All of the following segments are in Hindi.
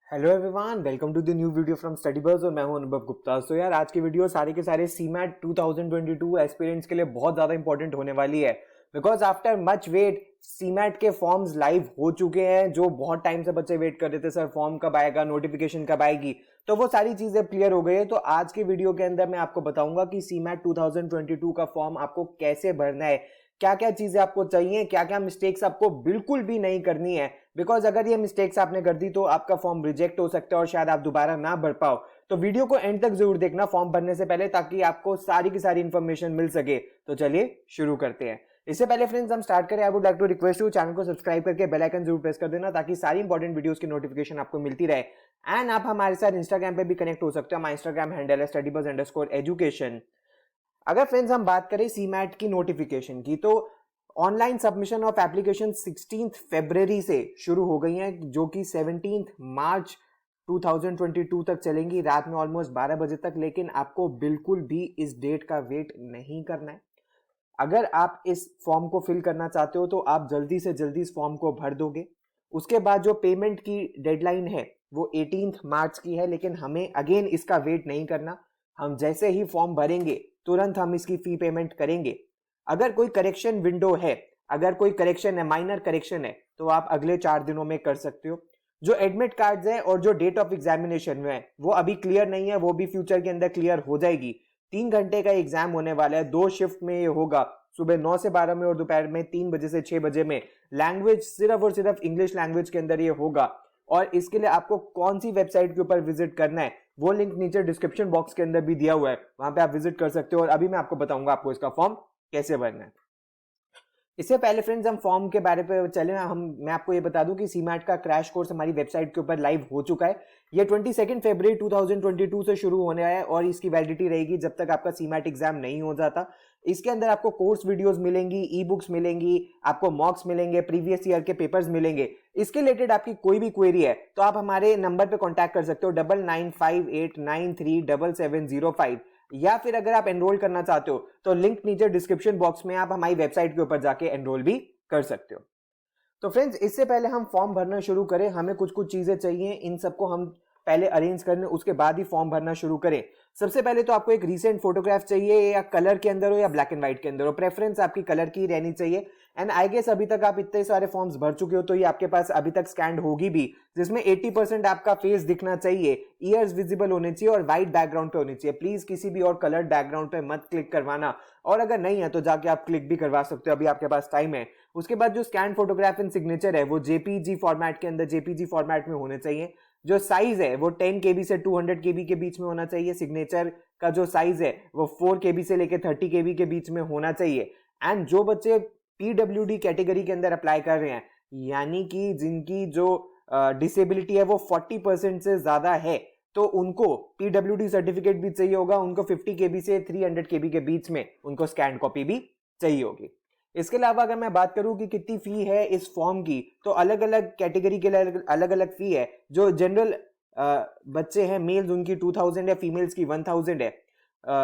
Hello everyone, welcome to the new video from Study Buzz और मैं हूं अनुभव गुप्ता। तो यार आज की वीडियो सारे के सारे सीमैट 2022 एस्पिरेंट्स के लिए बहुत ज्यादा इंपॉर्टेंट होने वाली है। Because after much wait CMAT के फॉर्म्स लाइव हो चुके हैं। जो बहुत टाइम से बच्चे वेट कर रहे थे, सर फॉर्म कब आएगा, नोटिफिकेशन कब आएगी, तो वो सारी चीजें क्लियर हो गई है। तो आज की वीडियो के अंदर मैं आपको बताऊंगा कि सीमैट 2022 का फॉर्म आपको कैसे भरना है, क्या क्या चीजें आपको चाहिए, क्या क्या मिस्टेक्स आपको बिल्कुल भी नहीं करनी है। बिकॉज अगर ये मिस्टेक्स आपने कर दी तो आपका फॉर्म रिजेक्ट हो सकता है और शायद आप दोबारा ना भर पाओ। तो वीडियो को एंड तक जरूर देखना फॉर्म भरने से पहले, ताकि आपको सारी की सारी इंफॉर्मेशन मिल सके। तो चलिए शुरू करते हैं। इससे पहले फ्रेंड्स हम स्टार्ट करें, I would like to request you channel को सब्सक्राइब करके बेल आइकन जरूर प्रेस कर देना, ताकि सारी इंपॉर्टेंट वीडियोस की नोटिफिकेशन आपको मिलती रहे। एंड आप हमारे साथ इंस्टाग्राम पे भी कनेक्ट हो सकते हो। हमारा इंस्टाग्राम हैंडल है studybuzz_education। अगर फ्रेंड्स हम बात करें सीमैट की नोटिफिकेशन की, तो ऑनलाइन सबमिशन ऑफ एप्लीकेशन 16 फरवरी से शुरू हो गई हैं, जो कि 17 मार्च 2022 तक चलेंगी, रात में ऑलमोस्ट 12 बजे तक। लेकिन आपको बिल्कुल भी इस डेट का वेट नहीं करना है। अगर आप इस फॉर्म को फिल करना चाहते हो तो आप जल्दी से जल्दी इस फॉर्म को भर दोगे। उसके बाद जो पेमेंट की डेडलाइन है वो 18 मार्च की है, लेकिन हमें अगेन इसका वेट नहीं करना। हम जैसे ही फॉर्म भरेंगे तुरंत हम इसकी फी पेमेंट करेंगे। अगर कोई करेक्शन विंडो है, अगर कोई करेक्शन है, माइनर करेक्शन है, तो आप अगले 4 दिनों में कर सकते हो। जो एडमिट कार्ड्स है और जो डेट ऑफ एग्जामिनेशन में है वो अभी क्लियर नहीं है, वो भी फ्यूचर के अंदर क्लियर हो जाएगी। 3 घंटे का एग्जाम होने वाला है, 2 शिफ्ट में ये होगा, सुबह 9 से 12 में और दोपहर में 3 बजे से 6 बजे में। लैंग्वेज सिर्फ और सिर्फ इंग्लिश लैंग्वेज के अंदर ये होगा। और इसके लिए आपको कौन सी वेबसाइट के ऊपर विजिट करना है वो लिंक नीचे डिस्क्रिप्शन बॉक्स के अंदर भी दिया हुआ है, वहां पे आप विजिट कर सकते हो। और अभी मैं आपको बताऊंगा आपको इसका फॉर्म कैसे भरना है। इससे पहले फ्रेंड्स हम फॉर्म के बारे पे चले, मैं आपको ये बता दूं कि सीमैट का क्रैश कोर्स हमारी वेबसाइट के ऊपर लाइव हो चुका है। ये 22 फरवरी 2022 से शुरू होने आया है और इसकी वैलिडिटी रहेगी जब तक आपका सीमैट एग्जाम नहीं हो जाता। इसके अंदर आपको कोर्स वीडियोस मिलेंगी, ई बुक्स मिलेंगी, आपको मॉक्स मिलेंगे, प्रीवियस ईयर के पेपर्स मिलेंगे। इसके रिलेटेड आपकी कोई भी क्वेरी है तो आप हमारे नंबर पे कॉन्टैक्ट कर सकते हो 9958937705। या फिर अगर आप एनरोल करना चाहते हो तो लिंक नीचे डिस्क्रिप्शन बॉक्स में, आप हमारी वेबसाइट के ऊपर जाके एनरोल भी कर सकते हो। तो फ्रेंड्स इससे पहले हम फॉर्म भरना शुरू करें, हमें कुछ कुछ चीजें चाहिए, इन सबको हम पहले अरेंज करने, उसके बाद ही फॉर्म भरना शुरू करें। सबसे पहले तो आपको एक रीसेंट फोटोग्राफ चाहिए, या कलर के अंदर हो या ब्लैक एंड व्हाइट के अंदर हो, प्रेफरेंस आपकी कलर की रहनी चाहिए। एंड आई गेस अभी तक आप इतने सारे फॉर्म्स भर चुके हो तो ये आपके पास अभी तक स्कैंड होगी भी, जिसमें 80% आपका फेस दिखना चाहिए, ईयर्स विजिबल होने चाहिए और व्हाइट बैकग्राउंड पे होनी चाहिए। प्लीज किसी भी और कलर्ड बैकग्राउंड पे मत क्लिक करवाना, और अगर नहीं है तो जाके आप क्लिक भी करवा सकते हो, अभी आपके पास टाइम है। उसके बाद जो स्कैन फोटोग्राफ एंड सिग्नेचर है वो जेपीजी फॉर्मेट के अंदर, जेपीजी फॉर्मेट में होने चाहिए। जो साइज है वो 10 केबी से 200 केबी के बीच में होना चाहिए। सिग्नेचर का जो साइज है वो 4 केबी से लेकर 30 केबी के बीच में होना चाहिए। एंड जो बच्चे पीडब्ल्यूडी कैटेगरी के अंदर अप्लाई कर रहे हैं, यानी कि जिनकी जो डिसेबिलिटी है वो 40% से ज्यादा है, तो उनको पीडब्ल्यूडी सर्टिफिकेट भी चाहिए होगा। उनको 50 केबी से 300 केबी के बीच में उनको स्कैन कॉपी भी चाहिए होगी। इसके अलावा अगर मैं बात करूं कि कितनी फी है इस फॉर्म की, तो अलग अलग कैटेगरी के लिए अलग अलग फी है। जो जनरल बच्चे हैं मेल्स, उनकी 2000 है, फीमेल्स की 1000 है।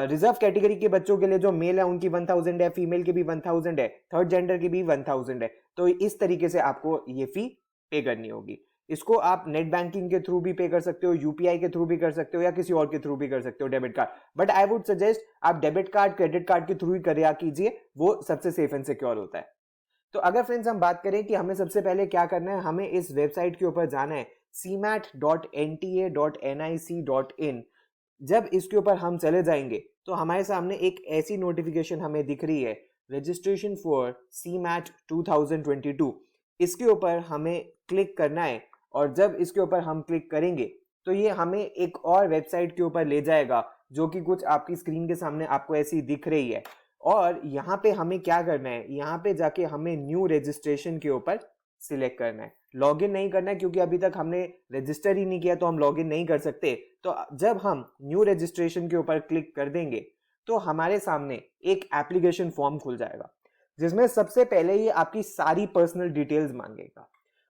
रिजर्व कैटेगरी के बच्चों के लिए जो मेल है उनकी 1000 है, फीमेल की भी 1000 है, थर्ड जेंडर की भी 1000 है। तो इस तरीके से आपको ये फी पे करनी होगी। इसको आप नेट बैंकिंग के थ्रू भी पे कर सकते हो, यूपीआई के थ्रू भी कर सकते हो, या किसी और के थ्रू भी कर सकते हो, debit card. But I would suggest आप डेबिट कार्ड, क्रेडिट कार्ड के थ्रू ही करिया कीजिए, वो सबसे सेफ एंड सिक्योर होता है। तो अगर फ्रेंड्स हम बात करें कि हमें सबसे पहले क्या करना है, हमें इस वेबसाइट के ऊपर जाना है cmat.nta.nic.in। जब इसके ऊपर हम चले जाएंगे तो हमारे सामने एक ऐसी नोटिफिकेशन हमें दिख रही है, रजिस्ट्रेशन फॉर सीमैट 2022। इसके ऊपर हमें क्लिक करना है, और जब इसके ऊपर हम क्लिक करेंगे तो ये हमें एक और वेबसाइट के ऊपर ले जाएगा, जो कि कुछ आपकी स्क्रीन के सामने आपको ऐसी दिख रही है। और यहाँ पे हमें क्या करना है, यहाँ पे जाके हमें न्यू रजिस्ट्रेशन के ऊपर सिलेक्ट करना है। लॉगिन नहीं करना है, क्योंकि अभी तक हमने रजिस्टर ही नहीं किया तो हम लॉगिन नहीं कर सकते। तो जब हम न्यू रजिस्ट्रेशन के ऊपर क्लिक कर देंगे तो हमारे सामने एक एप्लीकेशन फॉर्म खुल जाएगा, जिसमें सबसे पहले ये आपकी सारी पर्सनल डिटेल्स मांगेगा।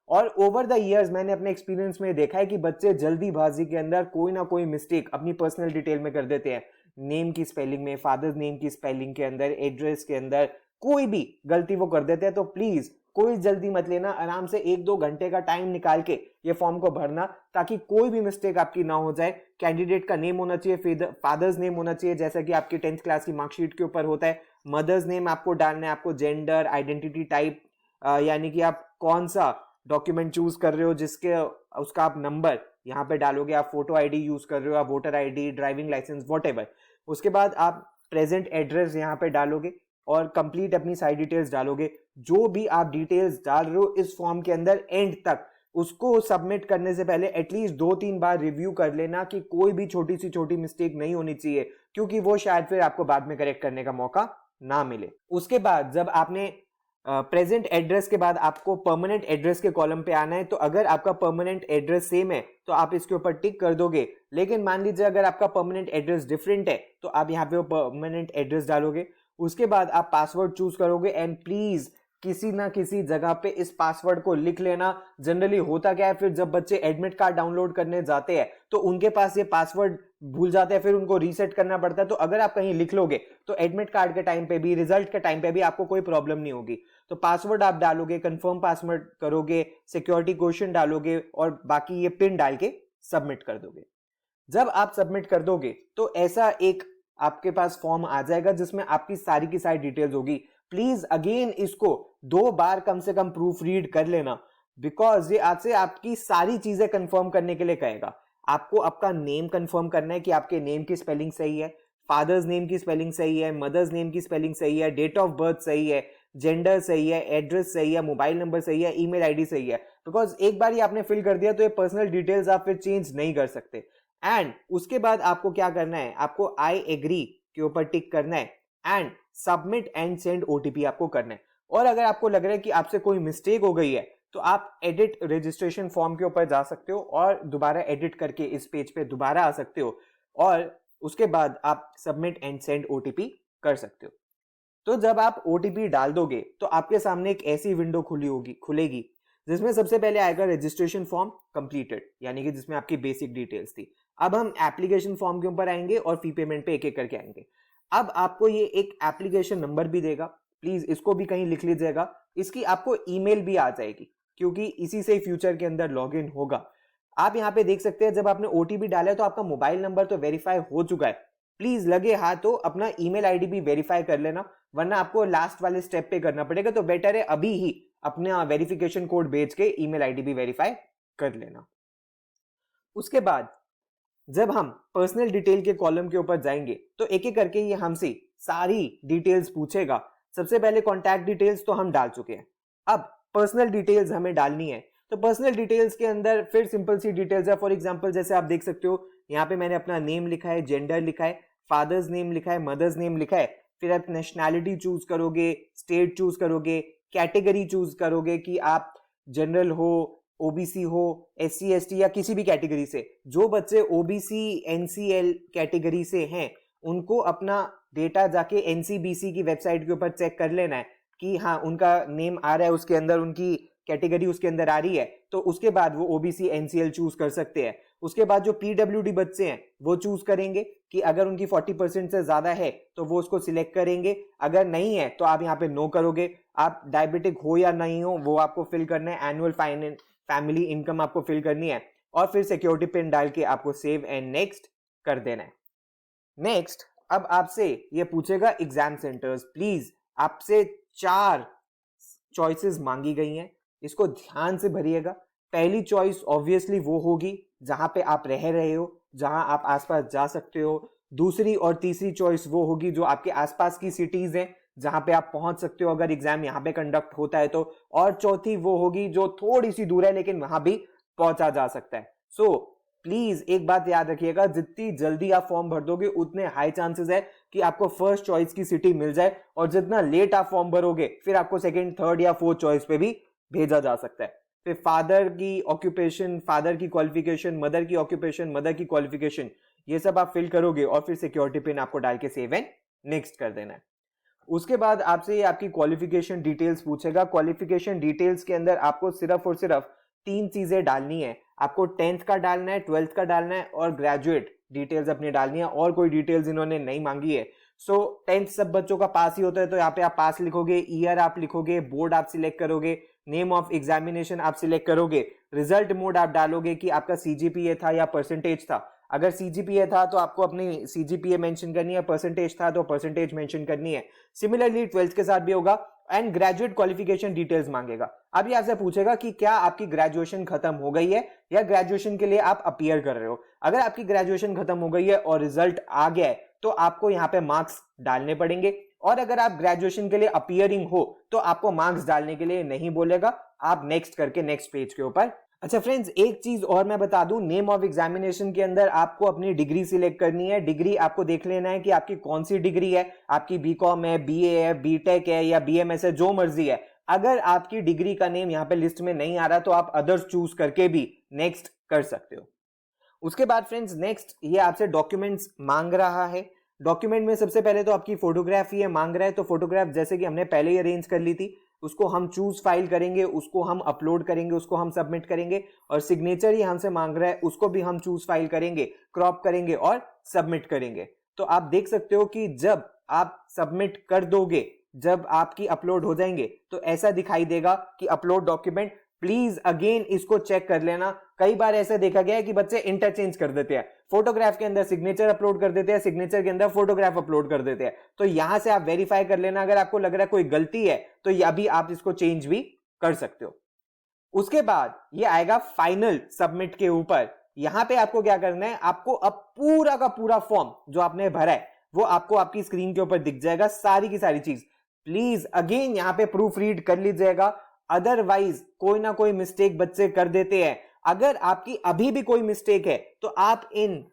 और ओवर द इयर्स मैंने अपने एक्सपीरियंस में देखा है कि बच्चे जल्दीबाजी के अंदर कोई ना कोई मिस्टेक अपनी पर्सनल डिटेल में कर देते हैं। नेम की स्पेलिंग में, फादर्स नेम की स्पेलिंग के अंदर, एड्रेस के अंदर कोई भी गलती वो कर देते हैं। तो प्लीज कोई जल्दी मत लेना, आराम से 1-2 घंटे का टाइम निकाल के ये फॉर्म को भरना, ताकि कोई भी मिस्टेक आपकी ना हो जाए। कैंडिडेट का नेम होना चाहिए, फादर्स नेम होना चाहिए, जैसा कि आपकी 10th क्लास की मार्कशीट के ऊपर होता है। मदर्स नेम आपको डालना है, आपको जेंडर, आइडेंटिटी टाइप, यानी कि आप कौन सा डॉक्यूमेंट चूज कर रहे हो, जिसके उसका आप नंबर यहाँ पे डालोगे। आप फोटो आईडी यूज कर रहे हो, आप voter ID, driving licence, whatever. उसके बाद आप प्रेजेंट एड्रेस यहाँ पे डालोगे और कंप्लीट अपनी सारी डिटेल्स डालोगे। जो भी आप डिटेल्स डाल रहे हो इस फॉर्म के अंदर, एंड तक उसको सबमिट करने से पहले एटलीस्ट 2-3 बार रिव्यू कर लेना कि कोई भी छोटी सी छोटी मिस्टेक नहीं होनी चाहिए, क्योंकि वो शायद फिर आपको बाद में करेक्ट करने का मौका ना मिले। उसके बाद जब आपने प्रेजेंट एड्रेस के बाद आपको परमानेंट एड्रेस के कॉलम पे आना है। तो अगर आपका परमानेंट एड्रेस सेम है तो आप इसके ऊपर टिक कर दोगे, लेकिन मान लीजिए अगर आपका परमानेंट एड्रेस डिफरेंट है तो आप यहाँ पे वो परमानेंट एड्रेस डालोगे। उसके बाद आप पासवर्ड चूज करोगे, एंड प्लीज किसी ना किसी जगह पे इस पासवर्ड को लिख लेना। जनरली होता क्या है, फिर जब बच्चे एडमिट कार्ड डाउनलोड करने जाते हैं तो उनके पास ये पासवर्ड भूल जाते हैं, फिर उनको रीसेट करना पड़ता है। तो अगर आप कहीं लिख लोगे तो एडमिट कार्ड के टाइम पे भी, रिजल्ट के टाइम पे भी आपको कोई प्रॉब्लम नहीं होगी। तो पासवर्ड आप डालोगे, कंफर्म पासवर्ड करोगे, सिक्योरिटी क्वेश्चन डालोगे और बाकी ये पिन डाल के सबमिट कर दोगे। जब आप सबमिट कर दोगे तो ऐसा एक आपके पास फॉर्म आ जाएगा जिसमें आपकी सारी की सारी डिटेल्स होगी। प्लीज अगेन इसको 2 बार कम से कम प्रूफ रीड कर लेना, बिकॉज ये आपसे आपकी सारी चीजें कंफर्म करने के लिए कहेगा। आपको आपका नेम कंफर्म करना है कि आपके नेम की स्पेलिंग सही है, फादर्स नेम की स्पेलिंग सही है, मदर्स नेम की स्पेलिंग सही है, डेट ऑफ बर्थ सही है, जेंडर सही है, एड्रेस सही है, मोबाइल नंबर सही है, ईमेल आईडी सही है। बिकॉज एक बार ये आपने फिल कर दिया तो ये पर्सनल डिटेल्स आप फिर चेंज नहीं कर सकते। एंड उसके बाद आपको क्या करना है, आपको आई एग्री के ऊपर टिक करना है and submit and send OTP आपको करना है। और अगर आपको लग रहा है कि आपसे कोई मिस्टेक हो गई है तो आप एडिट रजिस्ट्रेशन फॉर्म के ऊपर जा सकते हो और दोबारा एडिट करके इस पेज पे दोबारा आ सकते हो, और उसके बाद आप सबमिट एंड सेंड ओटीपी कर सकते हो। तो जब आप ओटीपी डाल दोगे तो आपके सामने एक ऐसी विंडो खुलेगी जिसमें सबसे पहले आएगा रजिस्ट्रेशन फॉर्म कंप्लीटेड, यानी कि जिसमें आपकी बेसिक डिटेल्स थी। अब हम एप्लीकेशन फॉर्म के ऊपर आएंगे और फी पेमेंट पे एक एक करके आएंगे। अब आपको ये एक एप्लीकेशन नंबर भी देगा, प्लीज इसको भी कहीं लिख लीजिएगा। इसकी आपको ईमेल भी आ जाएगी, क्योंकि इसी से फ्यूचर के अंदर लॉगिन होगा। आप यहाँ पे देख सकते हैं जब आपने ओटीपी डाला है तो आपका मोबाइल नंबर तो वेरीफाई हो चुका है। प्लीज लगे हाथ तो अपना ईमेल आईडी भी वेरीफाई कर लेना, वरना आपको लास्ट वाले स्टेप पे करना पड़ेगा। तो बेटर है अभी ही अपना वेरिफिकेशन कोड भेज के ईमेल आईडी भी वेरीफाई कर लेना। उसके बाद जब हम पर्सनल डिटेल के कॉलम के ऊपर जाएंगे तो एक एक करके ये हमसे सारी डिटेल्स पूछेगा। सबसे पहले कॉन्टैक्ट डिटेल्स तो हम डाल चुके हैं, अब पर्सनल डिटेल्स हमें डालनी है। तो पर्सनल डिटेल्स के अंदर फिर सिंपल सी डिटेल्स है। फॉर एग्जांपल जैसे आप देख सकते हो यहाँ पे मैंने अपना नेम लिखा है, जेंडर लिखा है, फादर्स नेम लिखा है, मदर्स नेम लिखा है। फिर आप नेशनैलिटी चूज करोगे, स्टेट चूज करोगे, कैटेगरी चूज करोगे कि आप जनरल हो, ओबीसी हो, एससी एसटी या किसी भी कैटेगरी से। जो बच्चे ओबीसी एनसीएल कैटेगरी से हैं उनको अपना डेटा जाके एनसीबीसी की वेबसाइट के ऊपर चेक कर लेना है कि हाँ उनका नेम आ रहा है उसके अंदर, उनकी कैटेगरी उसके अंदर आ रही है, तो उसके बाद वो ओबीसी एनसीएल चूज कर सकते हैं। उसके बाद जो पीडब्ल्यूडी बच्चे हैं वो चूज करेंगे कि अगर उनकी 40% से ज्यादा है तो वो उसको सिलेक्ट करेंगे, अगर नहीं है तो आप यहाँ पे नो करोगे। आप डायबिटिक हो या नहीं हो वो आपको फिल करना है, एनुअल फैमिली इनकम आपको फिल करनी है, और फिर सिक्योरिटी पिन डाल के आपको सेव एंड नेक्स्ट कर देना है। नेक्स्ट अब आपसे ये पूछेगा एग्जाम सेंटर्स। प्लीज आपसे 4 चॉइसेस मांगी गई हैं, इसको ध्यान से भरिएगा। पहली चॉइस ऑब्वियसली वो होगी जहां पे आप रह रहे हो, जहां आप आसपास जा सकते हो। दूसरी और तीसरी चॉइस वो होगी जो आपके आसपास की सिटीज हैं जहां पे आप पहुंच सकते हो अगर एग्जाम यहाँ पे कंडक्ट होता है तो। और चौथी वो होगी जो थोड़ी सी दूर है लेकिन वहां भी पहुंचा जा सकता है। सो प्लीज एक बात याद रखिएगा, जितनी जल्दी आप फॉर्म भर दोगे उतने हाई चांसेस है कि आपको फर्स्ट चॉइस की सिटी मिल जाए, और जितना लेट आप फॉर्म भरोगे फिर आपको सेकंड, थर्ड या फोर्थ चॉइस पे भी भेजा जा सकता है। फिर फादर की ऑक्यूपेशन, फादर की क्वालिफिकेशन, मदर की ऑक्यूपेशन, मदर की क्वालिफिकेशन, ये सब आप फिल करोगे और फिर सिक्योरिटी पिन आपको डाल के सेव एंड नेक्स्ट कर देना है। उसके बाद आपसे ये आपकी क्वालिफिकेशन डिटेल्स पूछेगा। क्वालिफिकेशन डिटेल्स के अंदर आपको सिर्फ और सिर्फ 3 चीजें डालनी है। आपको 10th का डालना है, 12th का डालना है और ग्रेजुएट डिटेल्स अपनी डालनी है, और कोई डिटेल्स इन्होंने नहीं मांगी है। सो 10th सब बच्चों का पास ही होता है, तो यहाँ पे आप पास लिखोगे, ईयर आप लिखोगे, बोर्ड आप सिलेक्ट करोगे, नेम ऑफ एग्जामिनेशन आप सिलेक्ट करोगे, रिजल्ट मोड आप डालोगे कि आपका सीजीपीए था या परसेंटेज था। अगर सीजीपीए था तो आपको अपनी सीजीपीए मेंशन करनी है, परसेंटेज था तो परसेंटेज मेंशन करनी है। सिमिलरली 12th के साथ भी होगा। एंड ग्रेजुएट क्वालिफिकेशन डिटेल्स मांगेगा। अब ये आपसे पूछेगा कि क्या आपकी ग्रेजुएशन खत्म हो गई है या ग्रेजुएशन के लिए आप अपीयर कर रहे हो। अगर आपकी ग्रेजुएशन खत्म हो गई है और रिजल्ट आ गया है तो आपको यहाँ पे मार्क्स डालने पड़ेंगे, और अगर आप ग्रेजुएशन के लिए अपीयरिंग हो तो आपको मार्क्स डालने के लिए नहीं बोलेगा, आप नेक्स्ट करके नेक्स्ट पेज के ऊपर। अच्छा फ्रेंड्स, एक चीज और मैं बता दूं, नेम ऑफ एग्जामिनेशन के अंदर आपको अपनी डिग्री सिलेक्ट करनी है। डिग्री आपको देख लेना है कि आपकी कौन सी डिग्री है, आपकी बीकॉम है, बीए है, बीटेक है या बीएमएस है, जो मर्जी है। अगर आपकी डिग्री का नेम यहाँ पे लिस्ट में नहीं आ रहा तो आप अदर्स चूज करके भी नेक्स्ट कर सकते हो। उसके बाद फ्रेंड्स नेक्स्ट ये आपसे डॉक्यूमेंट्स मांग रहा है। डॉक्यूमेंट में सबसे पहले तो आपकी फोटोग्राफ ये मांग रहा है, तो फोटोग्राफ जैसे कि हमने पहले ही अरेंज कर ली थी, उसको हम चूज फाइल करेंगे, उसको हम अपलोड करेंगे, उसको हम सबमिट करेंगे। और सिग्नेचर ही हमसे मांग रहा है, उसको भी हम चूज फाइल करेंगे, क्रॉप करेंगे और सबमिट करेंगे। तो आप देख सकते हो कि जब आप सबमिट कर दोगे, जब आपकी अपलोड हो जाएंगे तो ऐसा दिखाई देगा कि अपलोड डॉक्यूमेंट। प्लीज अगेन इसको चेक कर लेना। कई बार ऐसा देखा गया है कि बच्चे इंटरचेंज कर देते हैं, फोटोग्राफ के अंदर सिग्नेचर अपलोड कर देते हैं, सिग्नेचर के अंदर फोटोग्राफ अपलोड कर देते हैं। तो यहां से आप वेरीफाई कर लेना, अगर आपको लग रहा है कोई गलती है तो यह भी आप इसको चेंज भी कर सकते हो। उसके बाद ये आएगा फाइनल सबमिट के ऊपर। यहां पे आपको क्या करना है, आपको अब पूरा का पूरा फॉर्म जो आपने भरा है वो आपको आपकी स्क्रीन के ऊपर दिख जाएगा, सारी की सारी चीज। प्लीज अगेन यहां पे प्रूफ रीड कर लीजिएगा, अदरवाइज कोई ना कोई मिस्टेक बच्चे कर देते हैं। अगर आपकी अभी भी कोई मिस्टेक है तो आप इन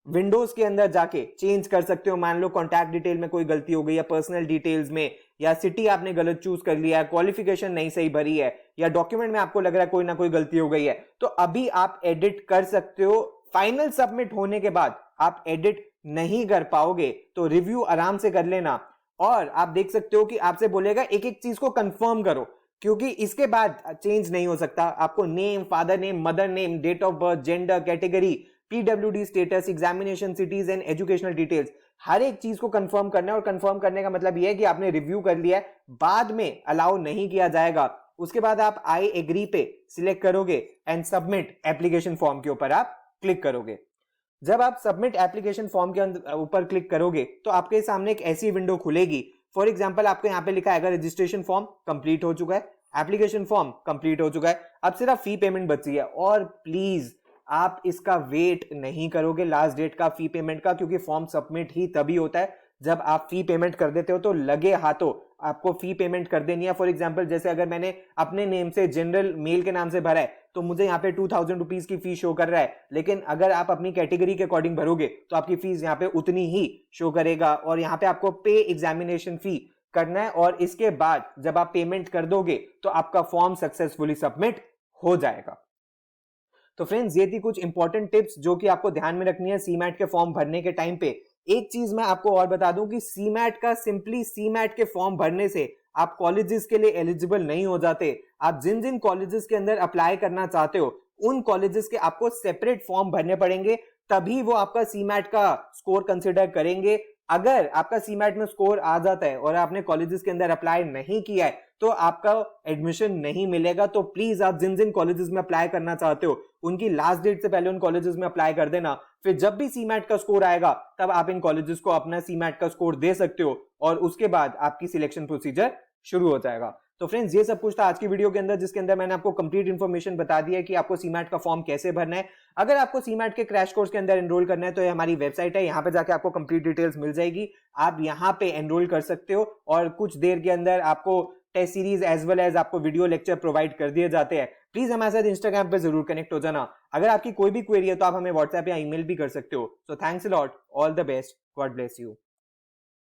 विंडोज के अंदर जाके चेंज कर सकते हो। मान लो कॉन्टैक्ट डिटेल में कोई गलती हो गई, या पर्सनल डिटेल्स में, या सिटी आपने गलत चूज कर लिया है, क्वालिफिकेशन नहीं सही भरी है, या डॉक्यूमेंट में आपको लग रहा है कोई ना कोई गलती हो गई है, तो अभी आप एडिट कर सकते हो। फाइनल सबमिट होने के बाद आप एडिट नहीं कर पाओगे तो रिव्यू आराम से कर लेना। और आप देख सकते हो कि आपसे बोलेगा एक एक चीज को कंफर्म करो, क्योंकि इसके बाद चेंज नहीं हो सकता। आपको name, father name, mother name, date of birth, gender, category, PWD status, examination cities and educational details, हर एक चीज को कंफर्म करना है। और कंफर्म करने का मतलब यह है कि आपने रिव्यू कर लिया है, बाद में अलाउ नहीं किया जाएगा। उसके बाद आप आई एग्री पे सिलेक्ट करोगे एंड सबमिट एप्लीकेशन फॉर्म के ऊपर आप क्लिक करोगे। जब आप सबमिट एप्लीकेशन फॉर्म के ऊपर क्लिक करोगे तो आपके सामने एक ऐसी विंडो खुलेगी। फॉर एग्जांपल आपको यहाँ पे लिखा है रजिस्ट्रेशन फॉर्म कंप्लीट हो चुका है, एप्लीकेशन फॉर्म कंप्लीट हो चुका है, अब सिर्फ फी पेमेंट बची है। और प्लीज आप इसका वेट नहीं करोगे लास्ट डेट का फी पेमेंट का, क्योंकि फॉर्म सबमिट ही तभी होता है जब आप फी पेमेंट कर देते हो। तो लगे हाथों आपको फी पेमेंट कर देनी है। फॉर एग्जांपल जैसे अगर मैंने अपने नेम से जनरल मेल के नाम से भरा है तो मुझे यहाँ पे 2000 रुपीज की फी शो कर रहा है, लेकिन अगर आप अपनी कैटेगरी के अकॉर्डिंग भरोगे तो आपकी फीस यहाँ पे उतनी ही शो करेगा। और यहाँ पे आपको पे एग्जामिनेशन फी करना है, और इसके बाद जब आप पेमेंट कर दोगे तो आपका फॉर्म सक्सेसफुली सबमिट हो जाएगा। तो फ्रेंड्स ये थी कुछ इंपॉर्टेंट टिप्स जो कि आपको ध्यान में रखनी है सीमैट के फॉर्म भरने के टाइम पे। एक चीज मैं आपको और बता दूं कि सीमैट का सिंपली सीमैट के फॉर्म भरने से आप कॉलेजेस के लिए एलिजिबल नहीं हो जाते। आप जिन जिन कॉलेजेस के अंदर अप्लाई करना चाहते हो उन कॉलेजेस के आपको सेपरेट फॉर्म भरने पड़ेंगे, तभी वो आपका सीमैट का स्कोर कंसिडर करेंगे। अगर आपका सीमैट में स्कोर आ जाता है और आपने कॉलेजेस के अंदर अप्लाई नहीं किया है तो आपका एडमिशन नहीं मिलेगा। तो प्लीज आप जिन जिन कॉलेजेस में अप्लाई करना चाहते हो उनकी लास्ट डेट से पहले उन कॉलेजेस में अप्लाई कर देना। फिर जब भी सीमैट का स्कोर आएगा तब आप इन कॉलेजेस को अपना सीमैट का स्कोर दे सकते हो, और उसके बाद आपकी सिलेक्शन प्रोसीजर शुरू हो जाएगा। तो फ्रेंड्स ये सब कुछ था आज की वीडियो के अंदर, जिसके अंदर मैंने आपको कंप्लीट इन्फॉर्मेशन बता दी है कि आपको सीमैट का फॉर्म कैसे भरना है। अगर आपको सीमैट के क्रैश कोर्स के अंदर एनरोल करना है तो ये हमारी वेबसाइट है, यहाँ पे जाके आपको कंप्लीट डिटेल्स मिल जाएगी। आप यहाँ पे एनरोल कर सकते हो और कुछ देर के अंदर आपको test series as well as आपको वीडियो लेक्चर प्रोवाइड कर दिए जाते हैं। प्लीज हमारे साथ इंस्टाग्राम पे जरूर कनेक्ट हो जाना। अगर आपकी कोई भी क्वेरी है तो आप हमें व्हाट्सएप या ईमेल भी कर सकते हो। So thanks a lot, all the best, God bless you.